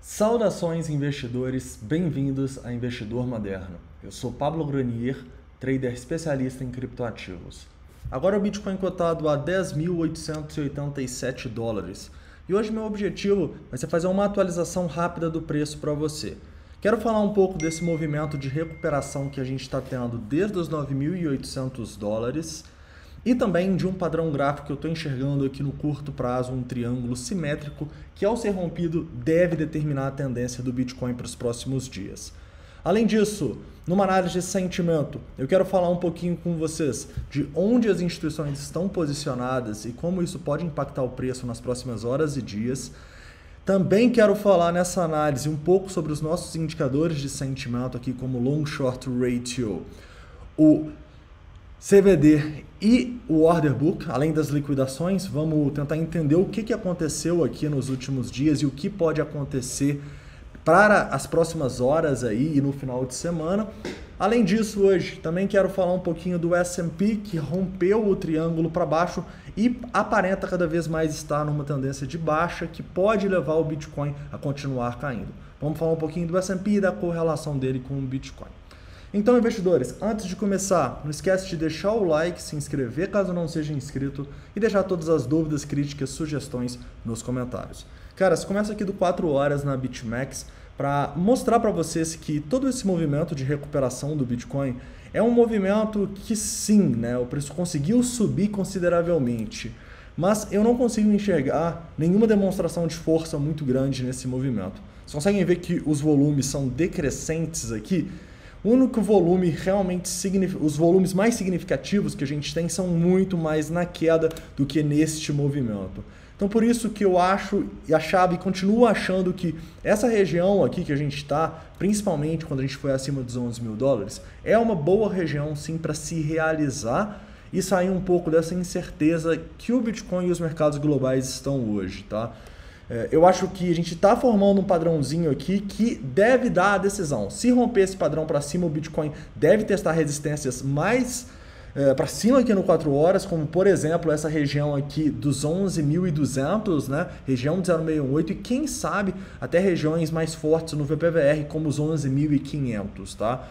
Saudações investidores, bem-vindos a Investidor Moderno. Eu sou Pablo Granier, trader especialista em criptoativos. Agora o Bitcoin cotado a 10.887 dólares e hoje meu objetivo vai ser fazer uma atualização rápida do preço para você. Quero falar um pouco desse movimento de recuperação que a gente está tendo desde os 9.800 dólares e também de um padrão gráfico que eu estou enxergando aqui no curto prazo, um triângulo simétrico que ao ser rompido deve determinar a tendência do Bitcoin para os próximos dias. Além disso, numa análise de sentimento, eu quero falar um pouquinho com vocês de onde as instituições estão posicionadas e como isso pode impactar o preço nas próximas horas e dias. Também quero falar nessa análise um pouco sobre os nossos indicadores de sentimento aqui, como o Long Short Ratio, o CVD e o Order Book, além das liquidações. Vamos tentar entender o que aconteceu aqui nos últimos dias e o que pode acontecer para as próximas horas aí e no final de semana. Além disso, hoje também quero falar um pouquinho do S&P, que rompeu o triângulo para baixo e aparenta cada vez mais estar numa tendência de baixa, que pode levar o Bitcoin a continuar caindo. Vamos falar um pouquinho do S&P e da correlação dele com o Bitcoin. Então, investidores, antes de começar, não esquece de deixar o like, se inscrever caso não seja inscrito e deixar todas as dúvidas, críticas, sugestões nos comentários. Cara, você começa aqui do 4 horas na BitMEX para mostrar para vocês que todo esse movimento de recuperação do Bitcoin é um movimento que sim, né, o preço conseguiu subir consideravelmente, mas eu não consigo enxergar nenhuma demonstração de força muito grande nesse movimento. Vocês conseguem ver que os volumes são decrescentes aqui? O único volume realmente os volumes mais significativos que a gente tem são muito mais na queda do que neste movimento. Então por isso que eu achava e continuo achando que essa região aqui que a gente está, principalmente quando a gente foi acima dos 11 mil dólares, é uma boa região sim para se realizar e sair um pouco dessa incerteza que o Bitcoin e os mercados globais estão hoje, tá? Eu acho que a gente está formando um padrãozinho aqui que deve dar a decisão. Se romper esse padrão para cima, o Bitcoin deve testar resistências mais para cima aqui no 4 horas, como por exemplo essa região aqui dos 11.200, né? Região de 0,68 e quem sabe até regiões mais fortes no VPVR como os 11.500, tá?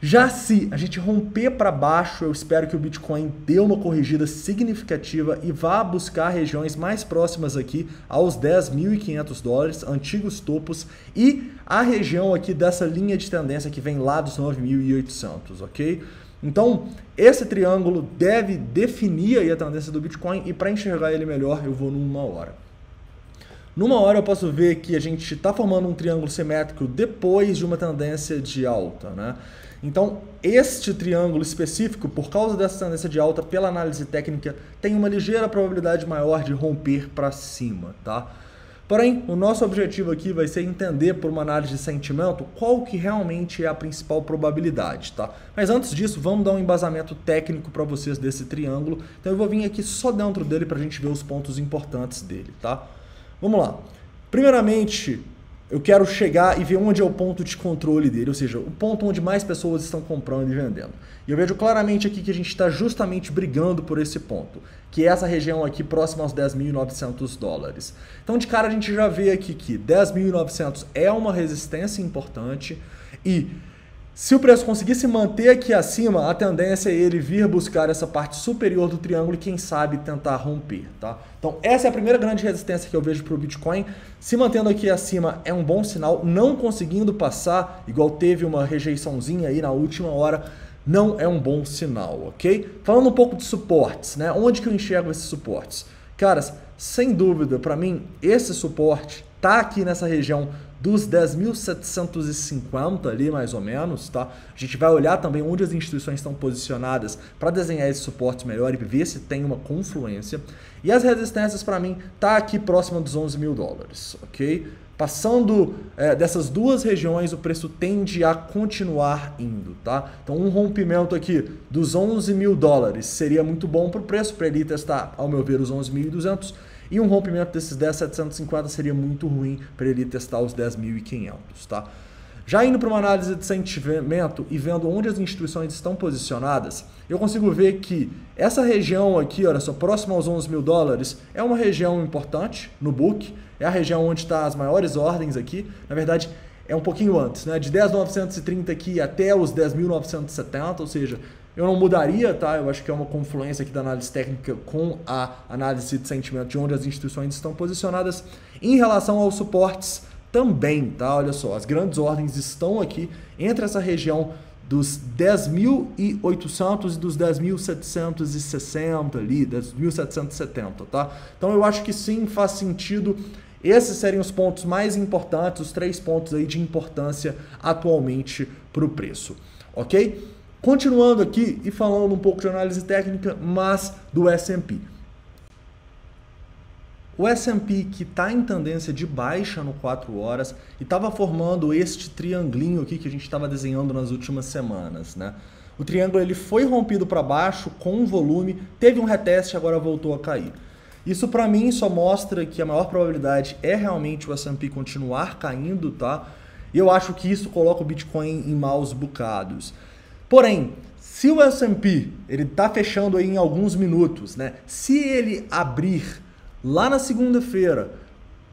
Já se a gente romper para baixo, eu espero que o Bitcoin dê uma corrigida significativa e vá buscar regiões mais próximas aqui aos 10.500 dólares, antigos topos, e a região aqui dessa linha de tendência que vem lá dos 9.800, ok? Então, esse triângulo deve definir aí a tendência do Bitcoin e para enxergar ele melhor eu vou numa hora. Numa hora eu posso ver que a gente está formando um triângulo simétrico depois de uma tendência de alta, né? Então, este triângulo específico, por causa dessa tendência de alta, pela análise técnica, tem uma ligeira probabilidade maior de romper para cima, tá? Porém, o nosso objetivo aqui vai ser entender por uma análise de sentimento qual que realmente é a principal probabilidade, tá? Mas antes disso, vamos dar um embasamento técnico para vocês desse triângulo. Então eu vou vir aqui só dentro dele para a gente ver os pontos importantes dele, tá? Vamos lá. Primeiramente, eu quero chegar e ver onde é o ponto de controle dele, ou seja, o ponto onde mais pessoas estão comprando e vendendo. E eu vejo claramente aqui que a gente está justamente brigando por esse ponto, que é essa região aqui próxima aos 10.900 dólares. Então de cara a gente já vê aqui que 10.900 é uma resistência importante e se o preço conseguir se manter aqui acima, a tendência é ele vir buscar essa parte superior do triângulo e quem sabe tentar romper, tá? Então essa é a primeira grande resistência que eu vejo para o Bitcoin. Se mantendo aqui acima é um bom sinal, não conseguindo passar, igual teve uma rejeiçãozinha aí na última hora, não é um bom sinal, ok? Falando um pouco de suportes, né? Onde que eu enxergo esses suportes? Caras, sem dúvida, para mim, esse suporte tá aqui nessa região dos 10.750 ali mais ou menos, tá? A gente vai olhar também onde as instituições estão posicionadas para desenhar esse suporte melhor e ver se tem uma confluência. E as resistências para mim tá aqui próxima dos 11 mil dólares, ok? Passando dessas duas regiões, o preço tende a continuar indo, tá? Então um rompimento aqui dos 11 mil dólares seria muito bom para o preço, para ele testar, ao meu ver, os 11.200. E um rompimento desses 10.750 seria muito ruim para ele testar os 10.500, tá? Já indo para uma análise de sentimento e vendo onde as instituições estão posicionadas, eu consigo ver que essa região aqui, olha só, próxima aos 11 mil dólares, é uma região importante no book, é a região onde está as maiores ordens aqui, na verdade é um pouquinho antes, né? De 10.930 aqui até os 10.970, ou seja, eu não mudaria, tá? Eu acho que é uma confluência aqui da análise técnica com a análise de sentimento de onde as instituições estão posicionadas. Em relação aos suportes também, tá? Olha só, as grandes ordens estão aqui entre essa região dos 10.800 e dos 10.760 ali, 10.770, tá? Então eu acho que sim, faz sentido. Esses seriam os pontos mais importantes, os 3 pontos aí de importância atualmente para o preço, ok? Continuando aqui e falando um pouco de análise técnica, mas do S&P. O S&P que está em tendência de baixa no 4 horas e estava formando este triangulinho aqui que a gente estava desenhando nas últimas semanas, né? O triângulo ele foi rompido para baixo com volume, teve um reteste e agora voltou a cair. Isso para mim só mostra que a maior probabilidade é realmente o S&P continuar caindo, tá? E eu acho que isso coloca o Bitcoin em maus bocados. Porém, se o S&P ele tá fechando aí em alguns minutos, né? Se ele abrir lá na segunda-feira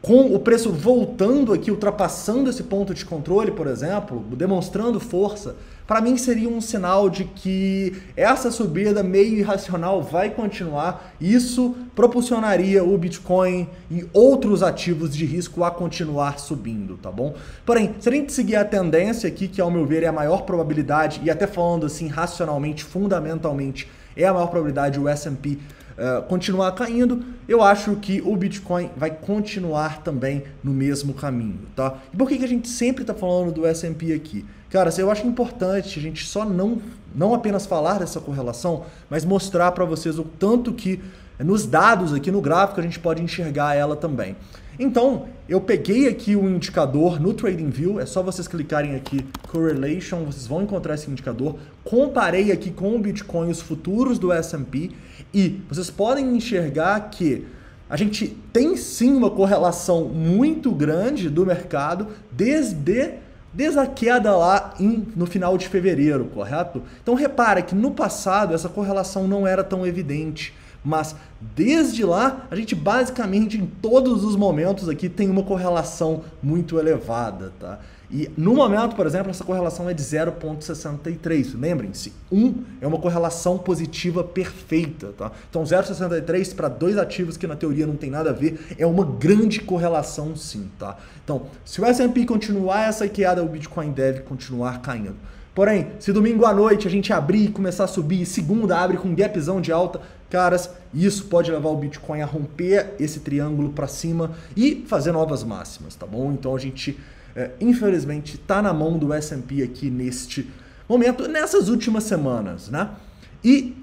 com o preço voltando aqui, ultrapassando esse ponto de controle, por exemplo, demonstrando força, para mim seria um sinal de que essa subida meio irracional vai continuar. Isso proporcionaria o Bitcoin e outros ativos de risco a continuar subindo, tá bom? Porém, se a gente seguir a tendência aqui, que ao meu ver é a maior probabilidade, e até falando assim racionalmente, fundamentalmente, é a maior probabilidade o S&P continuar caindo, eu acho que o Bitcoin vai continuar também no mesmo caminho, tá? E por que a gente sempre está falando do S&P aqui? Cara, eu acho importante a gente só não apenas falar dessa correlação, mas mostrar para vocês o tanto que nos dados aqui no gráfico a gente pode enxergar ela também. Então, eu peguei aqui um indicador no TradingView, é só vocês clicarem aqui Correlation, vocês vão encontrar esse indicador. Comparei aqui com o Bitcoin os futuros do S&P e vocês podem enxergar que a gente tem sim uma correlação muito grande do mercado desde a queda lá no final de fevereiro, correto? Então repara que no passado essa correlação não era tão evidente. Mas desde lá, a gente basicamente em todos os momentos aqui tem uma correlação muito elevada, tá? E no momento, por exemplo, essa correlação é de 0,63. Lembrem-se, 1 é uma correlação positiva perfeita, tá? Então 0,63 para 2 ativos que na teoria não tem nada a ver é uma grande correlação sim, tá? Então, se o S&P continuar essa queda, o Bitcoin deve continuar caindo. Porém, se domingo à noite a gente abrir e começar a subir, e segunda abre com um gapzão de alta, caras, isso pode levar o Bitcoin a romper esse triângulo para cima e fazer novas máximas, tá bom? Então a gente, infelizmente, está na mão do S&P aqui neste momento, nessas últimas semanas, né? E,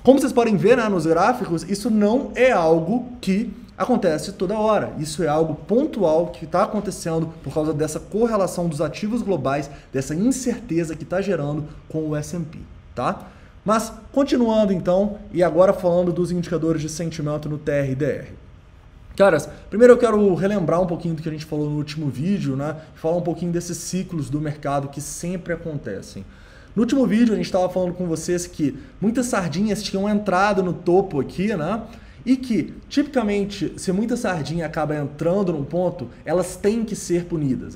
como vocês podem ver, né, nos gráficos, isso não é algo que acontece toda hora. Isso é algo pontual que está acontecendo por causa dessa correlação dos ativos globais, dessa incerteza que está gerando com o S&P, tá? Mas, continuando então, e agora falando dos indicadores de sentimento no TRDR. Caras, primeiro eu quero relembrar um pouquinho do que a gente falou no último vídeo, né? Falar um pouquinho desses ciclos do mercado que sempre acontecem. No último vídeo a gente estava falando com vocês que muitas sardinhas tinham entrado no topo aqui, né? E que, tipicamente, se muita sardinha acaba entrando num ponto, elas têm que ser punidas.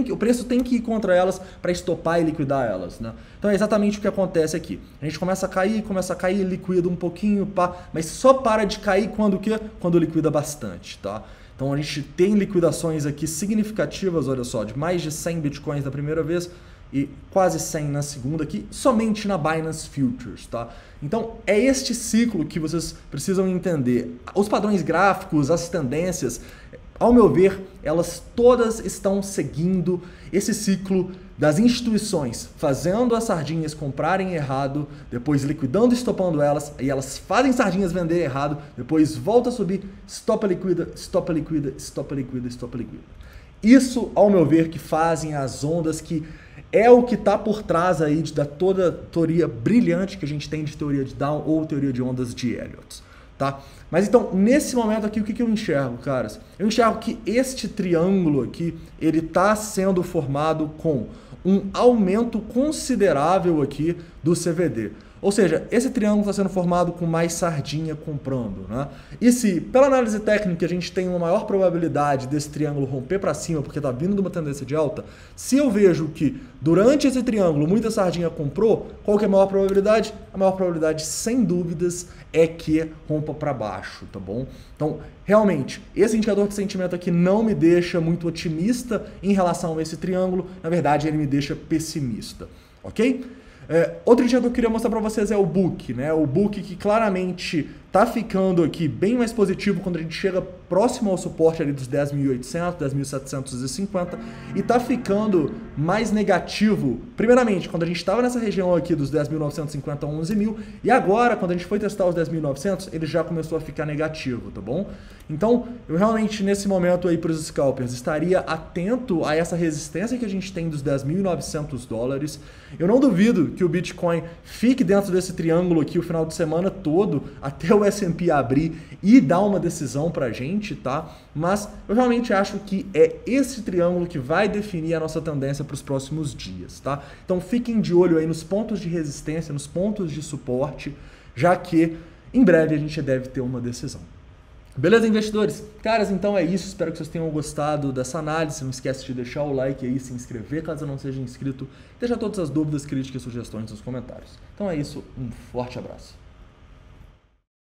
O preço tem que ir contra elas para estopar e liquidar elas, né? Então é exatamente o que acontece aqui. A gente começa a cair, liquida um pouquinho, pá, mas só para de cair quando o quê? Quando liquida bastante, tá? Então a gente tem liquidações aqui significativas, olha só, de mais de 100 bitcoins da primeira vez e quase 100 na segunda aqui, somente na Binance Futures, tá? Então, é este ciclo que vocês precisam entender. Os padrões gráficos, as tendências, ao meu ver, elas todas estão seguindo esse ciclo das instituições, fazendo as sardinhas comprarem errado, depois liquidando e estopando elas, e elas fazem sardinhas vender errado, depois volta a subir, estopa liquida, estopa liquida, estopa liquida, estopa liquida. Isso, ao meu ver, que fazem as ondas que é o que está por trás aí da toda teoria brilhante que a gente tem de teoria de Down ou teoria de ondas de Elliott, tá? Mas então, nesse momento aqui, o que eu enxergo, caras? Eu enxergo que este triângulo aqui, ele está sendo formado com um aumento considerável aqui do CVD. Ou seja, esse triângulo está sendo formado com mais sardinha comprando, né? E se, pela análise técnica, a gente tem uma maior probabilidade desse triângulo romper para cima porque está vindo de uma tendência de alta, se eu vejo que durante esse triângulo muita sardinha comprou, qual que é a maior probabilidade? A maior probabilidade, sem dúvidas, é que rompa para baixo, tá bom? Então, realmente, esse indicador de sentimento aqui não me deixa muito otimista em relação a esse triângulo, na verdade ele me deixa pessimista, ok? Outro indicador que eu queria mostrar para vocês é o book, né? O book que claramente está ficando aqui bem mais positivo quando a gente chega próximo ao suporte ali dos 10.800, 10.750 e está ficando mais negativo, primeiramente, quando a gente estava nessa região aqui dos 10.950 a 11.000 e agora, quando a gente foi testar os 10.900, ele já começou a ficar negativo, tá bom? Então, eu realmente, nesse momento aí para os scalpers, estaria atento a essa resistência que a gente tem dos 10.900 dólares. Eu não duvido que o Bitcoin fique dentro desse triângulo aqui o final de semana todo, até o S&P abrir e dar uma decisão pra gente, tá? Mas eu realmente acho que é esse triângulo que vai definir a nossa tendência para os próximos dias, tá? Então fiquem de olho aí nos pontos de resistência, nos pontos de suporte, já que em breve a gente deve ter uma decisão. Beleza, investidores? Caras, então é isso. Espero que vocês tenham gostado dessa análise. Não esquece de deixar o like aí, se inscrever caso não seja inscrito. Deixa todas as dúvidas, críticas e sugestões nos comentários. Então é isso. Um forte abraço.